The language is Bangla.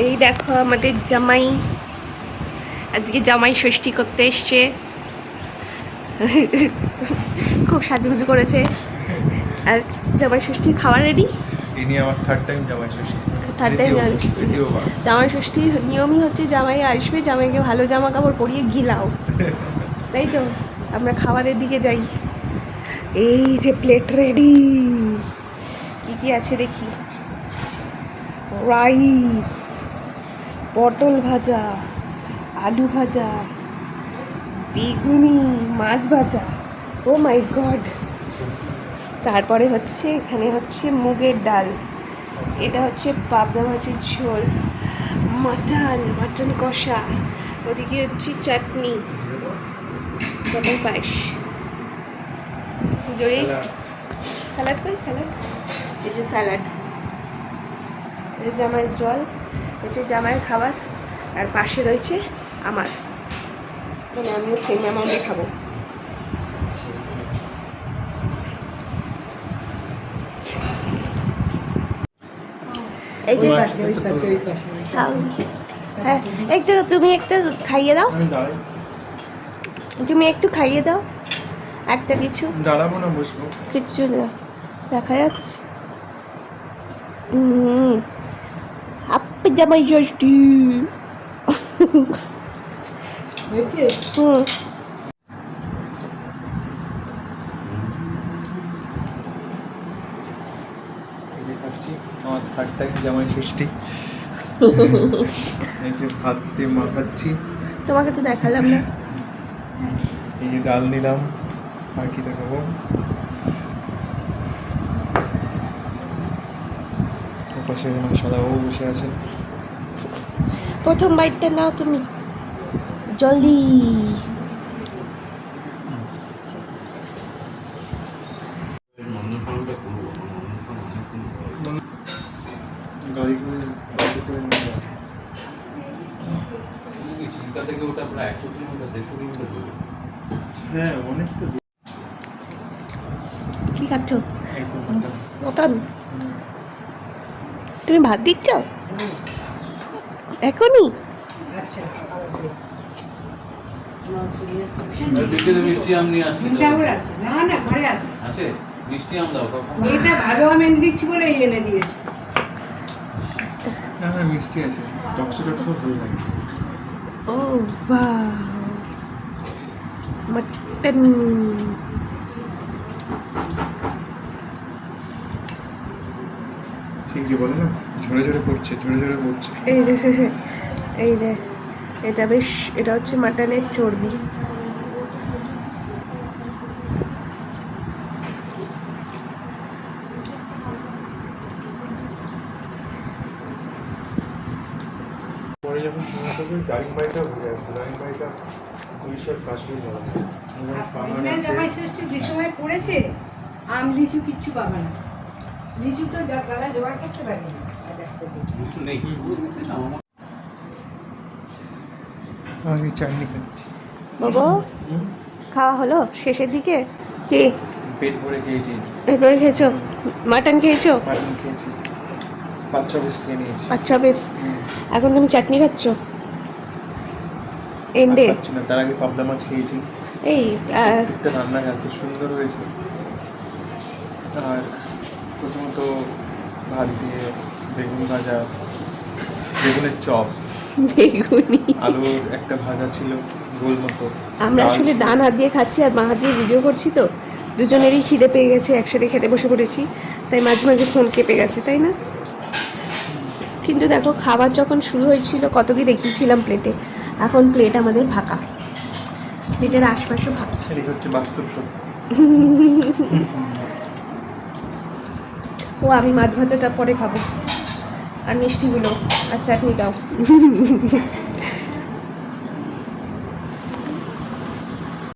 এই দেখো আমাদের জামাই আজকে জামাই ষষ্ঠী করতে এসছে। খুব সাজুগুজু করেছে। আর জামাই ষষ্ঠীর খাওয়া রেডি। ইনি আমার থার্ড টাইম জামাই ষষ্ঠী। জামাই ষষ্ঠীর নিয়মই হচ্ছে জামাই আসবে, জামাইকে ভালো জামা কাপড় পরিয়ে গিলাও, তাই তো। আমরা খাবারের দিকে যাই। এই যে প্লেট রেডি, কি কি আছে দেখি। রাইস, পটল ভাজা, আলু ভাজা, বেগুনি, মাছ ভাজা, ও মাই গড। তারপরে হচ্ছে এখানে হচ্ছে মুগের ডাল, এটা হচ্ছে পাবদা মাছের ঝোল, মাটন কষা, ওদিকে হচ্ছে চাটনি, পটল পায়েস, জড়ি স্যালাড কই স্যালাড, এই যে স্যালাড, এই জামাইয়ের জল, হচ্ছে জামাইয়ের খাবার। আর পাশে রয়েছে আমার, মানে আমিও সেম অ্যামাউন্টে খাবো। এই যে হ্যাঁ, একটু তুমি একটু খাইয়ে দাও, তুমি একটু খাইয়ে দাও একটা কিছু। দাঁড়াবো না, বসবো। কিচ্ছু দেখা যাচ্ছে। আপনি জামাই ষষ্ঠী হয়েছে। আমার থার্ড টাইম জামাই ষষ্ঠী। এই যে ভাত দিয়ে মাখাচ্ছি, তোমাকে তো দেখালাম না। এই যে ডাল নিলাম, আর কি দেখাবো। ওপাশে মাশাআল্লাহ বসে আছেন। প্রথম বাইটটা নাও তুমি, জলদি। হ্যাঁ, অনেকটা। কি খাচ্ছ? মটন। তুমি ভাত দিচ্ছ এখনই? মিষ্টি আম নিয়ে আসছি। না না, ঘরে আছে। আছে মিষ্টি আম দাও। এটা ভালো আম এনে দিচ্ছি বলে এনে দিয়েছে। না না, মিষ্টি আছে, টকশো হয়ে যাবে। ও বাহ, মটন। ঠিক যে বলে না, ঝরে ঝরে পড়ছে। এই রে, এটা বেশ, এটা হচ্ছে মাটনের চর্বি। পরে যখন শোনা থাকবে দারিংবাড়িটা ঘুরে আসবে। দারিংবাড়িটা উড়িষ্যার কাশ্মীর বলা হয়। জামাই ষষ্ঠী যে সময় পড়েছে, আম লিচু কিচ্ছু পাবে না। লিচু তো দাদা জোগাড় করতে পারেনি। আমি চাটনি খাচ্ছি। বাবা, খাওয়া হলো শেষের দিকে? কি পেট ভরে খেয়েছি। এরপরে খেয়েছো? মাটন খেয়েছো? মাটন খেয়েছি, 5-6 পিস খেয়ে নিয়েছি। আচ্ছা বেশ, এখন তুমি চাটনি খাচ্ছ এন্ডে? খাচ্ছি না, তার আগে পাবদা মাছ খেয়েছি। এই একটা রান্না এত সুন্দর হয়েছে। আর প্রথমত ভাত দিয়ে বেগুন ভাজা, বেগুনের চপ, বেগুনি, আলুর একটা ভাজা ছিল গোল মতো। আমরা আসলে ডান হাত দিয়ে খাচ্ছি আর মা হাত দিয়ে ভিডিও করছি, তো দুজনেরই খিদে পেয়ে গেছে, একসাথে খেতে বসে পড়েছি, তাই মাঝে মাঝে ফোন কেঁপে গেছে, তাই না? কিন্তু দেখো, খাবার যখন শুরু হয়েছিল কত কি দেখিয়েছিলাম প্লেটে, এখন প্লেট আমাদের ফাঁকা, যেটার আশপাশও ফাঁকা। এটাই হচ্ছে বাস্তব সত্য। ও, আমি মাছ ভাজাটা পরে খাবো, আর মিষ্টিগুলো আর চাটনিটাও।